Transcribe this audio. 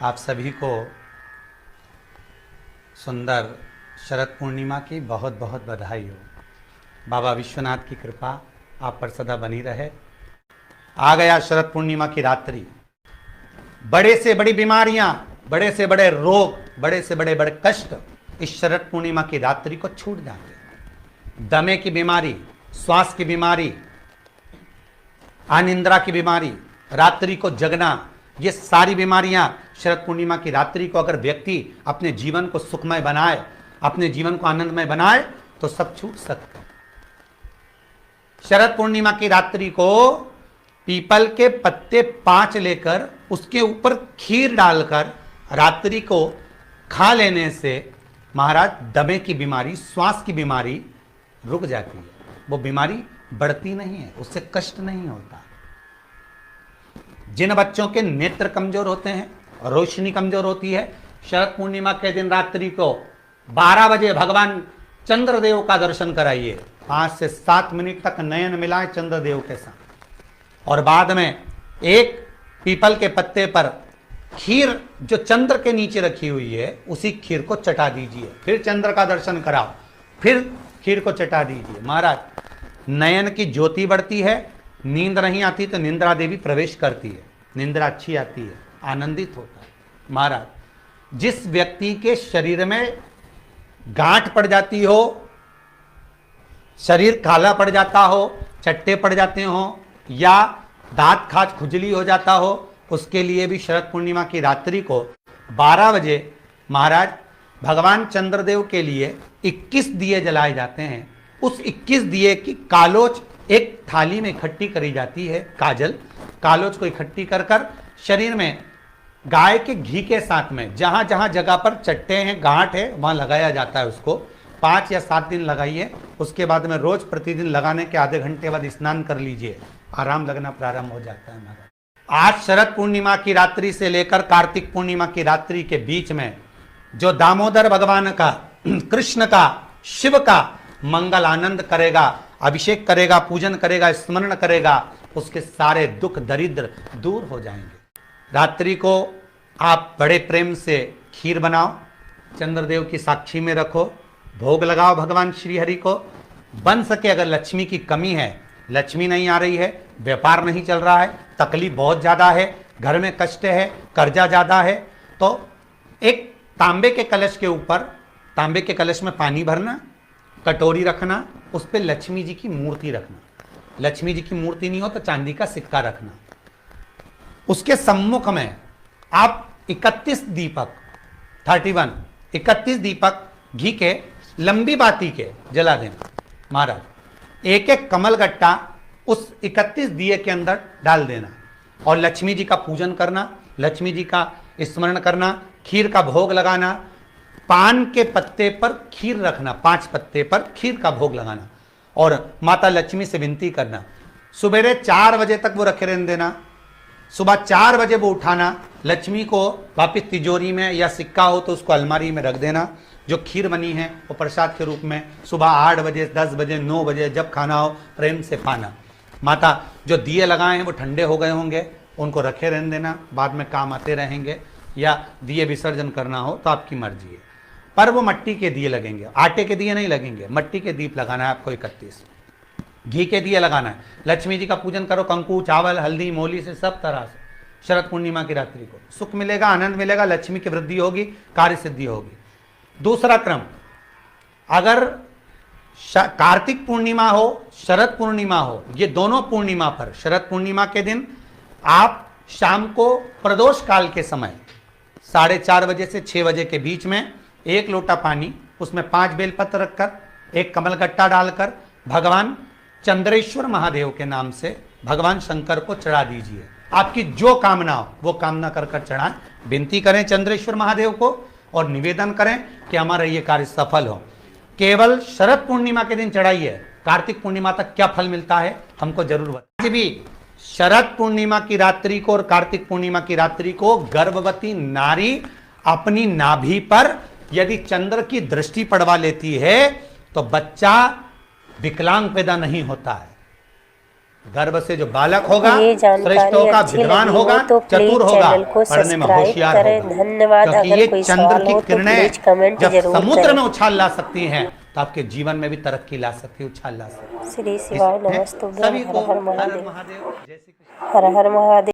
आप सभी को सुंदर शरद पूर्णिमा की बहुत बहुत बधाई हो। बाबा विश्वनाथ की कृपा आप पर सदा बनी रहे। आ गया शरद पूर्णिमा की रात्रि। बड़े से बड़ी बीमारियां, बड़े से बड़े रोग, बड़े से बड़े बड़े कष्ट इस शरद पूर्णिमा की रात्रि को छूट जाते हैं। दमे की बीमारी, श्वास की बीमारी, अनिद्रा की बीमारी, रात्रि को जगना, ये सारी बीमारियां शरद पूर्णिमा की रात्रि को अगर व्यक्ति अपने जीवन को सुखमय बनाए, अपने जीवन को आनंदमय बनाए तो सब छूट सकते हैं। शरद पूर्णिमा की रात्रि को पीपल के पत्ते 5 लेकर उसके ऊपर खीर डालकर रात्रि को खा लेने से महाराज दमे की बीमारी, श्वास की बीमारी रुक जाती है। वो बीमारी बढ़ती नहीं है, उससे कष्ट नहीं होता। जिन बच्चों के नेत्र कमजोर होते हैं, रोशनी कमजोर होती है, शरद पूर्णिमा के दिन रात्रि को 12 बजे भगवान चंद्रदेव का दर्शन कराइए। 5 से 7 मिनट तक नयन मिलाएं चंद्रदेव के साथ और बाद में एक पीपल के पत्ते पर खीर जो चंद्र के नीचे रखी हुई है उसी खीर को चटा दीजिए। फिर चंद्र का दर्शन कराओ, फिर खीर को चटा दीजिए। महाराज नयन की ज्योति बढ़ती है, नींद नहीं आती तो निंद्रा देवी प्रवेश करती है, निंद्रा अच्छी आती है, आनंदित होता है। महाराज जिस व्यक्ति के शरीर में गांठ पड़ जाती हो, शरीर काला पड़ जाता हो, चट्टे पड़ जाते हो या दांत खाज खुजली हो जाता हो, उसके लिए भी शरद पूर्णिमा की रात्रि को 12 बजे महाराज भगवान चंद्रदेव के लिए 21 दिए जलाए जाते हैं। उस 21 दिए की कालोच एक थाली में इकट्ठी करी जाती है। कालोच को इकट्ठी कर कर शरीर में गाय के घी के साथ में जहां जहां जगह पर चट्टे हैं, गांठ है, वहां लगाया जाता है। उसको 5 या 7 दिन लगाइए। उसके बाद में रोज प्रतिदिन लगाने के आधे घंटे बाद स्नान कर लीजिए, आराम लगना प्रारंभ हो जाता है। हमारा आज शरद पूर्णिमा की रात्रि से लेकर कार्तिक पूर्णिमा की रात्रि के बीच में जो दामोदर भगवान का, कृष्ण का, शिव का मंगल आनंद करेगा, अभिषेक करेगा, पूजन करेगा, स्मरण करेगा, उसके सारे दुख दरिद्र दूर हो जाएंगे। रात्रि को आप बड़े प्रेम से खीर बनाओ, चंद्रदेव की साक्षी में रखो, भोग लगाओ भगवान श्री हरि को। बन सके अगर लक्ष्मी की कमी है, लक्ष्मी नहीं आ रही है, व्यापार नहीं चल रहा है, तकलीफ बहुत ज्यादा है, घर में कष्ट है, कर्जा ज्यादा है, तो एक तांबे के कलश के ऊपर, तांबे के कलश में पानी भरना, कटोरी रखना, उस पर लक्ष्मी जी की मूर्ति रखना। लक्ष्मी जी की मूर्ति नहीं हो तो चांदी का सिक्का रखना। उसके सम्मुख में आप 31 दीपक घी के लंबी बाती के जला देना। महाराज एक एक कमल गट्टा उस 31 दिए के अंदर डाल देना और लक्ष्मी जी का पूजन करना, लक्ष्मी जी का स्मरण करना, खीर का भोग लगाना, पान के पत्ते पर खीर रखना, 5 पत्ते पर खीर का भोग लगाना और माता लक्ष्मी से विनती करना। सुबेरे 4 बजे तक वो रखे रहने देना, सुबह 4 बजे वो उठाना, लक्ष्मी को वापिस तिजोरी में या सिक्का हो तो उसको अलमारी में रख देना। जो खीर बनी है वो प्रसाद के रूप में सुबह 8 बजे, 10 बजे, 9 बजे जब खाना हो प्रेम से खाना। माता जो दिए लगाए हैं वो ठंडे हो गए होंगे, उनको रखे रहने देना, बाद में काम आते रहेंगे, या दिए विसर्जन करना हो तो आपकी मर्जी है। पर वो मट्टी के दिए लगेंगे, आटे के दिए नहीं लगेंगे, मट्टी के दीप लगाना है आपको। 31 घी के दिए लगाना है। लक्ष्मी जी का पूजन करो, कंकु, चावल, हल्दी, मोली से, सब तरह से। शरद पूर्णिमा की रात्रि को सुख मिलेगा, आनंद मिलेगा, लक्ष्मी की वृद्धि होगी, कार्य सिद्धि होगी। दूसरा क्रम, अगर कार्तिक पूर्णिमा हो, शरद पूर्णिमा हो, ये दोनों पूर्णिमा पर, शरद पूर्णिमा के दिन आप शाम को प्रदोष काल के समय 4:30 बजे से 6 बजे के बीच में 1 लोटा पानी, उसमें 5 बेलपत्र रखकर, 1 कमलगट्टा डालकर भगवान चंद्रेश्वर महादेव के नाम से भगवान शंकर को चढ़ा दीजिए। आपकी जो कामना हो वो कामना कर कर चढ़ाएं, विनती करें चंद्रेश्वर महादेव को और निवेदन करें कि हमारा ये कार्य सफल हो। केवल शरद पूर्णिमा के दिन चढ़ाइए, कार्तिक पूर्णिमा तक क्या फल मिलता है हमको जरूर बताइए। भी शरद पूर्णिमा की रात्रि को और कार्तिक पूर्णिमा की रात्रि को गर्भवती नारी अपनी नाभि पर यदि चंद्र की दृष्टि पड़वा लेती है तो बच्चा विकलांग पैदा नहीं होता है। गर्भ से जो बालक होगा ये जानकारी श्रेष्ठ होगा, अच्छी विद्वान लगी होगा, हो तो प्लीज चतुर होगा, चैनल को पढ़ने में सब्सक्राइब होशियार करें। होगा। धन्यवाद। क्योंकि अगर ये कोई चंद्र सवाल की हो तो किरणें प्लीज कमेंट जब जरूर समुद्र करें। में उछाल ला सकती हैं तो आपके जीवन में भी तरक्की ला सकती है, उछाल ला सकती श्री शिवाय है। नमस्तुभ्यं। सभी को हर हर हर हर महादेव। महादेव, जय श्री कृष्ण। हर हर महादेव।